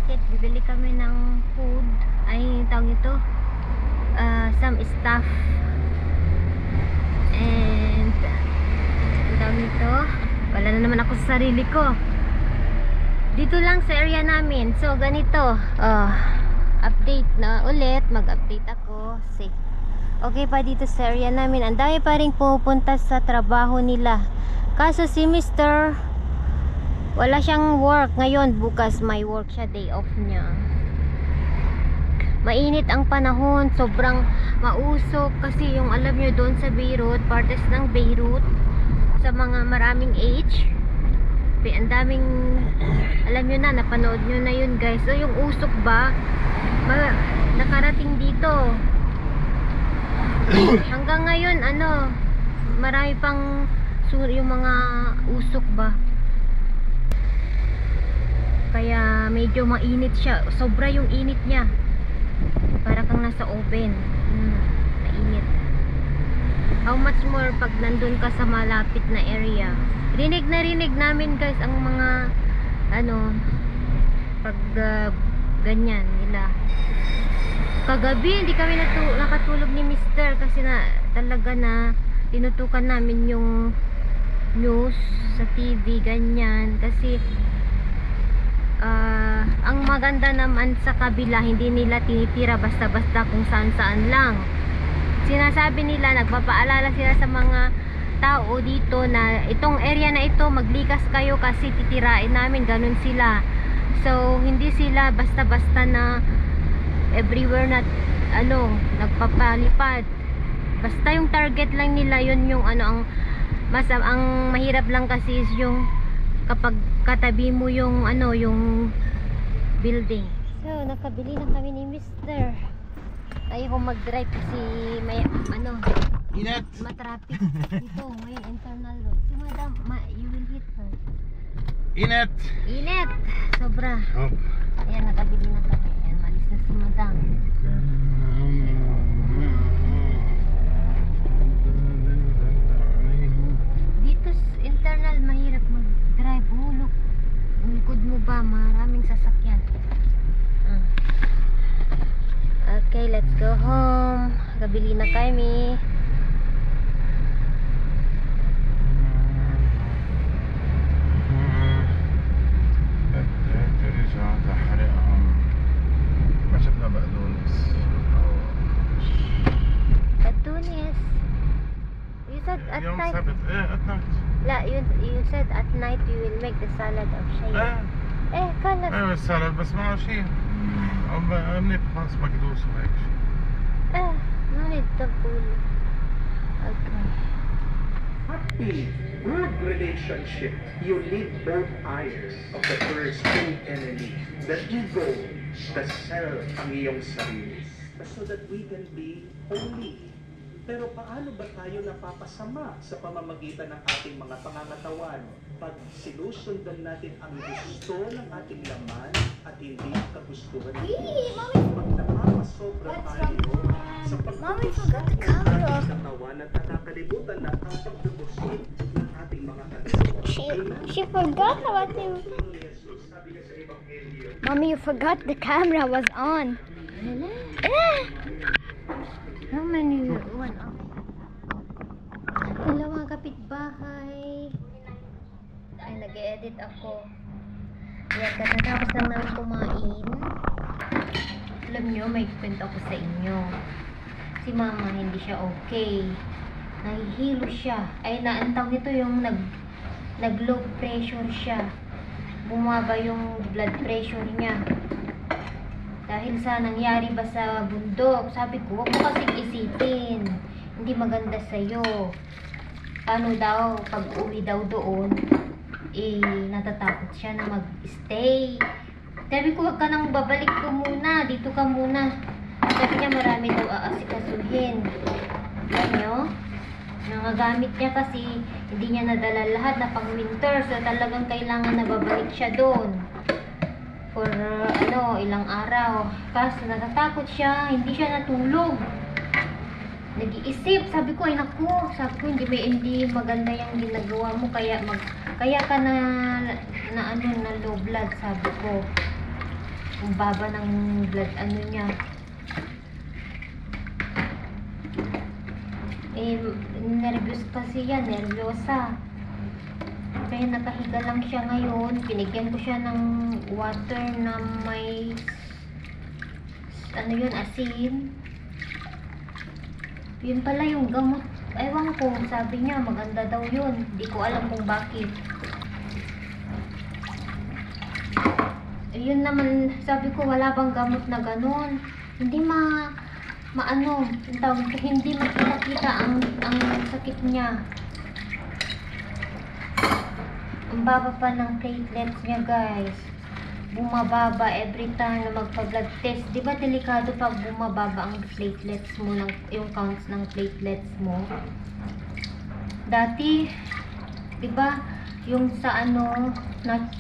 market. Bibili kami ng food. Ay, tawag ito. Some stuff. And ang tawag nito. Wala na naman ako sa sarili ko. Dito lang sa area namin. So, ganito. Update na ulit. Mag-update ako. See. Okay pa dito sa area namin. Ang dami pa rin pupunta sa trabaho nila. Kaso si Mr. wala siyang work ngayon. Bukas may work siya. Day off niya. Mainit ang panahon. Sobrang mausok. Kasi yung alam nyo doon sa Beirut, partes ng Beirut, sa mga maraming age, ang daming, alam nyo na, napanood nyo na yun guys. So yung usok ba nakarating dito hanggang ngayon, ano, marami pang yung mga usok ba, kaya medyo mainit siya. Sobra yung init niya, para kang nasa oven. Mainit. How much more pag nandun ka sa malapit na area. Rinig na rinig namin guys ang mga ano, pag ganyan nila. Kagabi hindi kami nakatulog ni Mr. kasi na talaga na tinutukan namin yung news sa TV ganyan. Kasi ang maganda naman sa kabila, hindi nila tinitira basta-basta kung saan-saan lang. Sinasabi nila, nagpapaalala sila sa mga tao dito na itong area na ito, maglikas kayo kasi titirain namin, ganun sila. So hindi sila basta-basta na everywhere na ano, nagpapalipad. Basta yung target lang nila, yun yung ano, ang mahirap lang kasi is yung kapag katabi mo yung ano, yung building. So nakabili na kami ni Mr. Ayaw ko mag-drive kasi may ano, Init! matraffic dito, may internal road. Si madam, you will hit her. Init! Init! Sobra. Oh. Ayan, nakabili na kami. Ayan, malis na si madam. Dito internal, mahirap mag-drive. Hulog. Ang likod mo ba, maraming sasakyan. Okay, let's go home. Kabili na kami. Batunes. You said at night. At night. La, you said at night you will make the salad of shaya. كانت ايوه السلد بس ما شيء منيح خلاص مقدوس وهيك شيء. ما نتقول. Okay. Happy, good relationship. You need both eyes of the first true enemy. The ego, the self, ang iyong sarili. So that we can be holy. Pero paano ba tayo napapasama sa pamamagitan ng ating mga pangangatawan pag sinusundan natin ang gusto ng ating laman at hindi ang kagustuhan ng Diyos? Pag napapasobra tayo sa pagtutusan ng ating katawan at nakakalimutan na ang pagtutusin ng ating mga katawan. She forgot about him. Mommy, you forgot the camera was on. How many? Hello mga kapitbahay. Ay, nag-edit ako. Ayan, katatapos lang namin kumain. Alam nyo, may kwento ako sa inyo. Si mama, hindi siya okay. Nahihilo siya. Ay, naantaw nito yung nag-low pressure siya. Bumaba yung blood pressure niya. Dahil sa nangyari ba sa bundok. Sabi ko, huwag mo kasing isipin. Hindi maganda sa'yo. Paano daw, pag uwi daw doon, natatakot siya na mag-stay. Sabi ko, huwag ka nang babalik ko muna. Dito ka muna. Sabi niya, marami daw aasikasuhin. Alam nyo? Nangagamit niya kasi hindi niya nadala lahat na pang winter. So talagang kailangan na babalik siya doon. For ilang araw. Kaso natatakot siya, hindi siya natulog. Nag-iisip, sabi ko, ay naku, sabi ko, hindi maganda yung ginagawa mo, kaya ka na low blood, sabi ko. Ang baba ng blood, ano niya. Eh, nervous kasi yan, nervyosa. Kaya nakahiga lang siya ngayon. Pinigyan ko siya ng water na may, ano yun, asin. Yun pala yung gamot. Ewan ko, sabi niya, maganda daw yun. Hindi ko alam kung bakit. Yun naman, sabi ko, wala bang gamot na ganun. Hindi maano, hindi makita-kita ang sakit niya. Ang baba pa ng platelets niya, guys. Bumababa every time na magpa-blood test. Di ba delikado pag bumababa ang platelets mo, yung counts ng platelets mo? Dati, di ba, yung sa ano,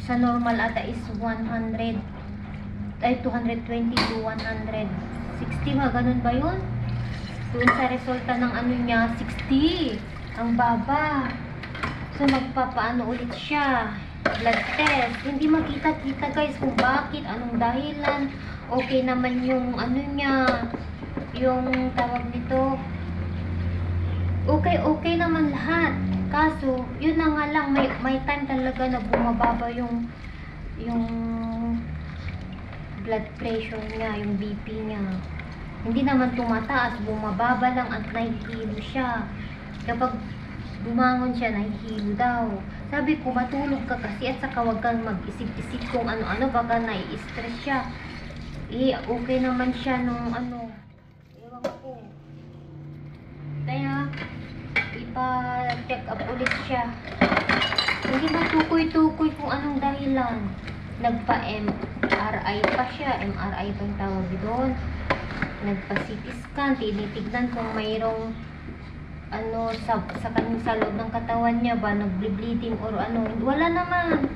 sa normal ata is 100, ay 220 to 160, ganun ba yun? Doon sa resulta ng ano niya, 60. Ang baba. So, magpapaano ulit siya. Blood test. Hindi makita-kita, guys, kung bakit, anong dahilan. Okay naman yung ano niya, yung tawag nito. Okay naman lahat. Kaso, yun na nga lang, may time talaga na bumababa yung blood pressure niya, yung BP niya. Hindi naman tumataas, bumababa lang at nahihilo siya. Kapag bumangon siya, nahihilo daw. Sabi ko, matulog ka kasi at saka wag kang mag-isip-isip kung ano-ano, baka nai-stress siya. Okay naman siya nung ano, ewan ko. Kaya, ipa-check up ulit siya. Hindi na tukoy-tukoy kung anong dahilan. Nagpa-MRI pa siya. MRI pa yung tawag doon. Nagpa-CT scan. Tinitignan kung mayroong ano sa kanyang sa loob ng katawan niya ba, nag-bleeding or ano. Wala naman.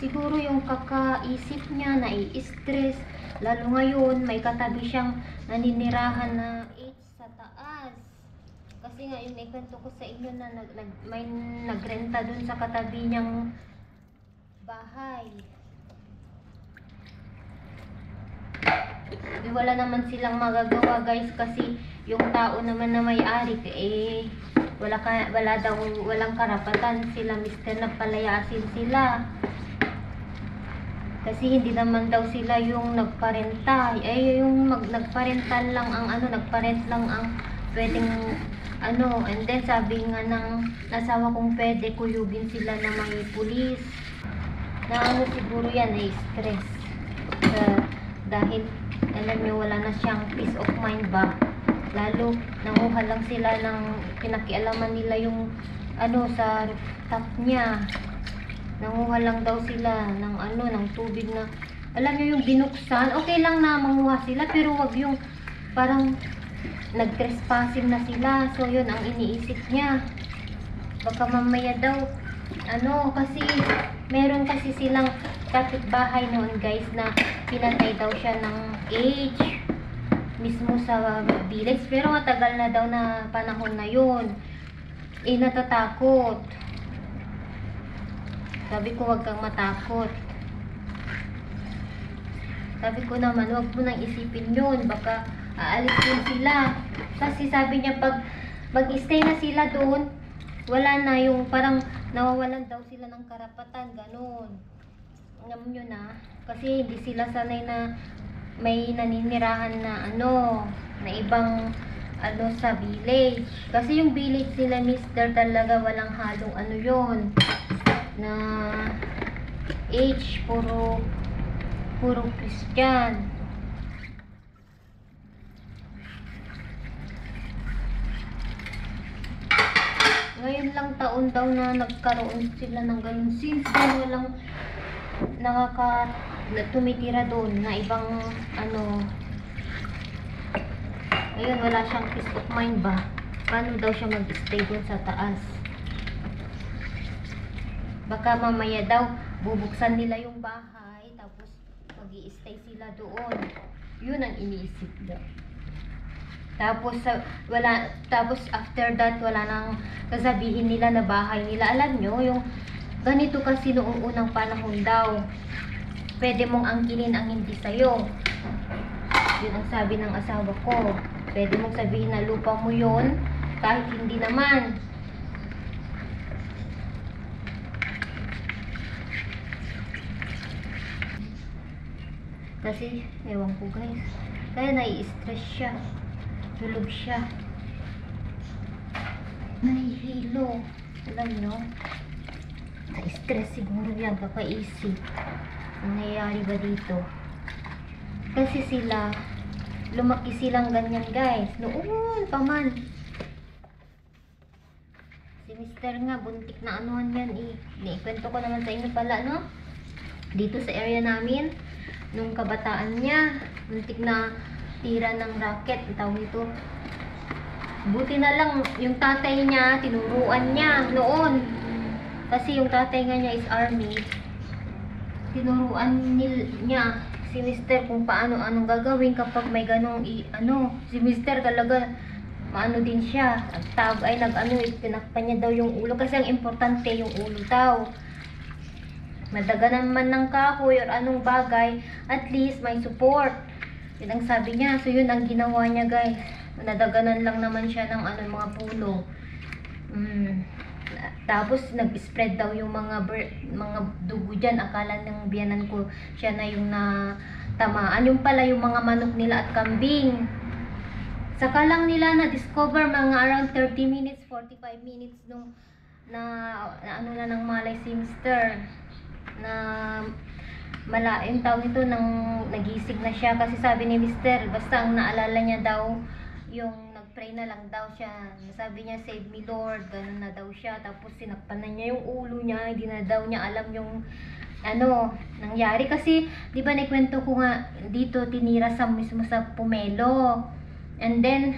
Siguro yung kakaisip niya, nai-stress. Lalo ngayon, may katabi siyang naninirahan na H sa taas. Kasi nga, yung ikwento ko sa inyo na may nagrenta dun sa katabi niyang bahay. Wala naman silang magagawa, guys, kasi yung tao naman na may-ari walang karapatan sila, mister, na palayasin sila. Kasi hindi naman daw sila yung nagparenta. Yung nagparental lang ang nagparent lang ang pwedeng ano. And then sabi nga ng asawa kong pwede kuyugin sila na may pulis. Na siguro yan ay stress. Dahil alam nyo, wala na siyang peace of mind ba. Lalo nanguha lang sila ng pinakialaman nila yung sa rooftop niya. Nanguha lang daw sila ng ng tubig na, alam nyo, yung binuksan. Okay lang na manguha sila, pero wag yung parang nag-trespassing na sila. So yun ang iniisip niya. Baka mamaya daw kasi meron kasi silang kapitbahay noon, guys, na pinatay daw siya ng age mismo sa village, pero matagal na daw na panahon na yun. Natatakot. Sabi ko, wag kang matakot. Sabi ko naman, wag mo nang isipin yun. Baka aalis din sila. Kasi sabi niya, pag mag-stay na sila doon, wala na yung parang nawawalan daw sila ng karapatan. Ganun. Alam nyo na. Kasi hindi sila sanay na may naninirahan na na ibang sa village. Kasi yung village nila, mister, talaga walang halong yun. Na age, puro Christian. Ngayon lang taon daw na nagkaroon sila ng ganun. Since then, walang tumitira doon na ibang ayun, wala siyang peace of mind ba. Paano daw siya mag-stay doon sa taas? Baka mamaya daw bubuksan nila yung bahay tapos mag-i-stay sila doon. Yun ang iniisip daw. Tapos tapos after that wala nang sasabihin nila na bahay nila. Alam nyo, yung ganito kasi noong unang panahon daw. Pwede mong angkinin ang hindi sa'yo. Yun ang sabi ng asawa ko. Pwede mong sabihin na lupa mo yun, kahit hindi naman. Kasi, ewan ko guys, kaya nai-stress siya. Tulog siya. Nahihilo. Alam nyo? Na-stress siguro yan, kakaisip. Ang nangyayari ba dito? Kasi sila, lumaki silang ganyan guys. Noon pa man. Si Mr. nga, buntik na anuhan yan eh. Ikwento ko naman sa inyo pala, no? Dito sa area namin, nung kabataan niya, buntik na tira ng racket, tawag ito. Buti na lang, yung tatay niya, tinuruan niya noon. Kasi yung tatay nga niya is army. Tinuruan niya si Mr. kung paano-anong gagawin kapag may ganong si Mr. talaga maano din siya. Tinakpan niya daw yung ulo kasi ang importante yung ulo daw. Madaganan man ng kahoy or anong bagay, at least may support. Yun ang sabi niya. So yun ang ginawa niya guys. Nadaganan lang naman siya ng mga puno. Tapos nag-spread daw yung mga dugo dyan. Akala ng biyanan ko siya na yung natamaan. Yung pala yung mga manok nila at kambing. Saka lang nila na-discover mga around 30 minutes, 45 minutes nung ng malay si Mr. Yung tawag ito nang nagising na siya. Kasi sabi ni Mr. basta ang naalala niya daw yung nagpray na lang daw siya. Sabi niya, save me Lord, ganun na daw siya. Tapos sinakpan na niya yung ulo niya, hindi na daw niya alam yung nangyari. Kasi di ba naikwento ko nga dito, tinira sa mismo sa Pomelo. And then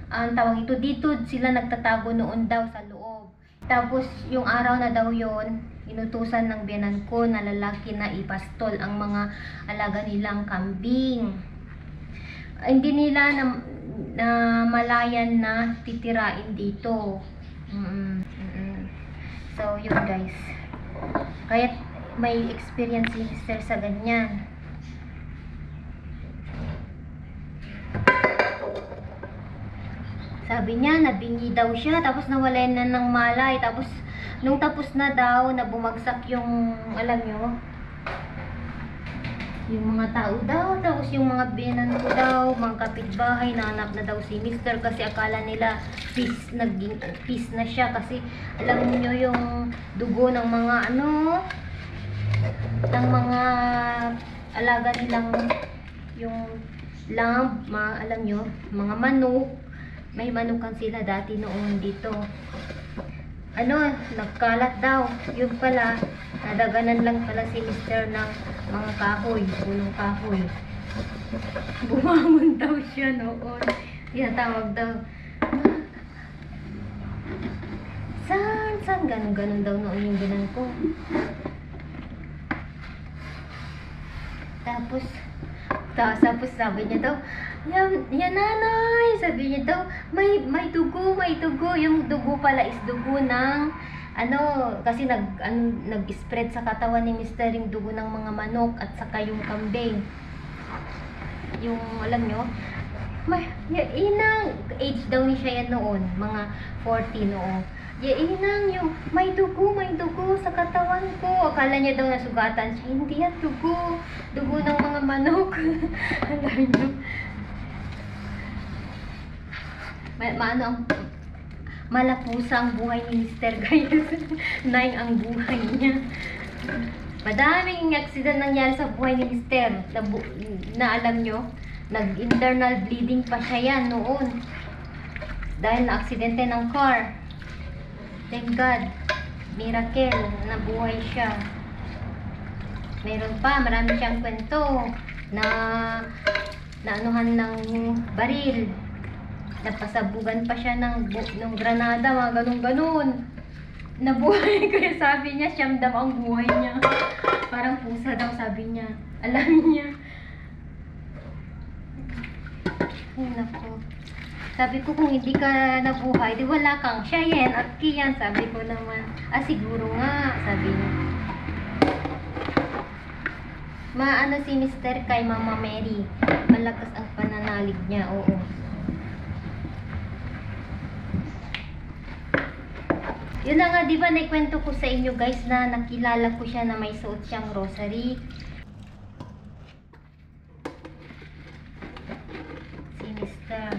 ang tawag ito, dito sila nagtatago noon daw sa loob. Tapos yung araw na daw yon, inutusan ng biyanan ko na lalaki na ipastol ang mga alaga nilang kambing. Hindi nila na malayan na titirain dito. So yun guys, kaya may experience si Mr. sa ganyan. Sabi niya nabingi daw siya, tapos nawalan na ng malay. Tapos nung tapos na daw, na bumagsak yung, alam nyo, yung mga tao daw, tapos yung mga biyanan ko daw, mga kapitbahay, nahanap na daw si Mr. kasi akala nila naging peace na siya. Kasi alam niyo yung dugo ng mga ng mga alaga nilang yung lamb, alam nyo, mga manok. May manukan sila dati noon dito. Nagkalat daw. Yung pala, nadaganan lang pala si Mr. ng mga kahoy, punong kahoy. Bumangon daw siya noon. Tinatawag daw, saan? Ganun daw noon yung binan ko. Tapos sabi niya daw, yan nanay, sabi niya daw, may dugo. Yung dugo pala is dugo ng kasi nag-spread sa katawan ni Mr. yung dugo ng mga manok at saka yung kambing. Yung alam nyo, inang age daw ni siya yan noon, mga 40 noon. Inang yung may dugo sa katawan ko. Akala niya daw nasugatan siya. Hindi yan dugo ng mga manok. Alam nyo, malapusa ang buhay ni Mr. guys. Naing ang buhay niya. Madaming accident nangyari sa buhay ni Mr. Na alam nyo, nag-internal bleeding pa siya yan noon. Dahil na-aksidente ng car. Thank God, miracle, nabuhay siya. Meron pa, marami siyang kwento na anuhan ng baril. Napasabugan pa siya ng granada, mga ganun-ganun. Nabuhay, kaya sabi niya, siyam daw ang buhay niya. Parang pusa daw, sabi niya. Alam niya. Ay, naku. Sabi ko, kung hindi ka nabuhay, di wala kang Cheyenne at Kian. Sabi ko naman, siguro nga, sabi niya. Maano si Mr. kay Mama Mary. Malakas ang pananalig niya, oo. Yun na nga, di ba, naikwento ko sa inyo guys na nakilala ko siya na may suot siyang rosary. Si Mr.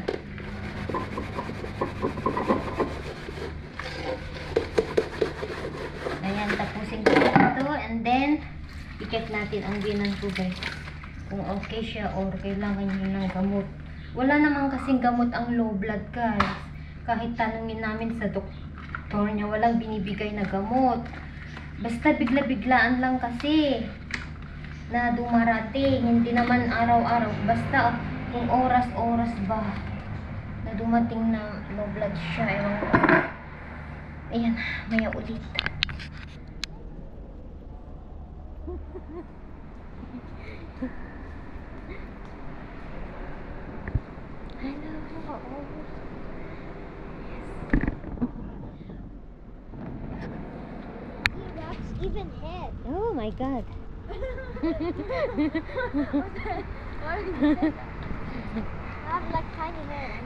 Ayan, tapusin ko ito and then i-check natin ang binan ko guys. Kung okay siya or kailangan niyo ng gamot. Wala naman kasing gamot ang low blood guys. Kahit tanungin namin sa doktor niya, walang binibigay na gamot. Basta bigla-biglaan lang kasi na dumarating. Hindi naman araw-araw. Basta kung oras-oras ba na dumating na low blood siya. Ewan ko. Ayan, maya ulit. Hello. He wraps even head. Oh my God. I have like tiny hair.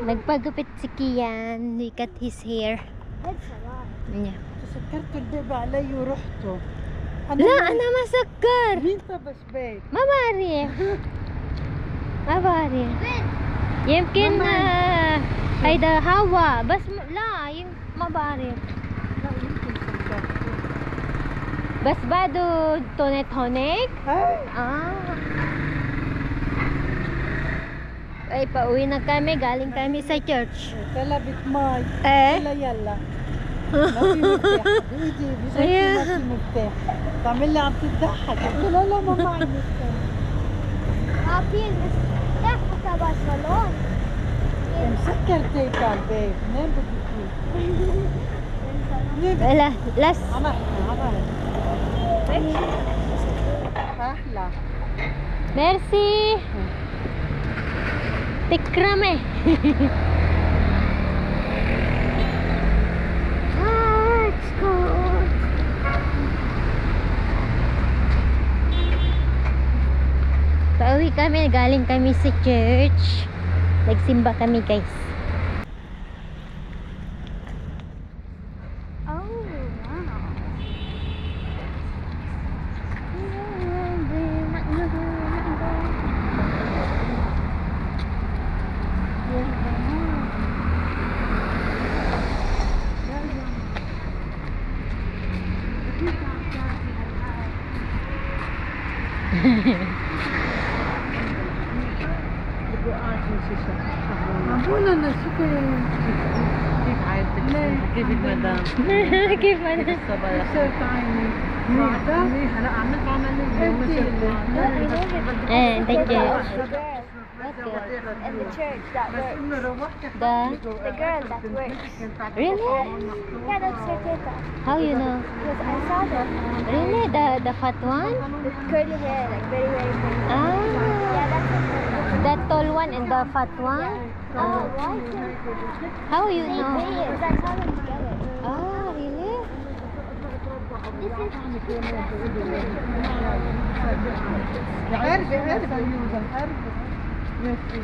Nagpagupit si Kian. He cut his hair. That's a lot. Yeah. سكرت الباب علي ورحته. لا أنا ما سكر. مين طبس بيت؟ ما بعرف. ما بعرف. يمكن هيدا هوا بس لا ما بعرف. لا يمكن سكرته. بس بعده تونت هونيك. هاي Ay, pauwi na kami. Galing kami sa church. طلبت ماي. Eh? يلا يلا. ما في مفتاح. بإيدي بجيبتي ما في مفتاح. تعمل لي عم تضحك. قلت لها لا ما معي مفتاح. Papi, المفتاح تبع الصالون. مسكرت هيك على الباب. منين بدك اياه؟ منين بدك؟ Wala, last. عمل. أحلى. Merci. Tikrame. It's cold. Pauwi kami. Galing kami sa church. Nagsimba kami guys. Oh, wow. معقولة أنا شكرا. كيف عايزتك؟ كيفك مدام؟ كيف أنا؟ صرت عيني. هلا عملت عملية And the church. And the church that works. The The girl that works. really? Yeah, that's her teta. How you know? Because I saw them. Really? The fat one? With curly hair, like very, very curly. Ah, Yeah, that's her. the tall one and the fat one? Ah, Why? how you They know? bathe. Because I saw them together. Ah, really? This is عربي عربي عربي ماشي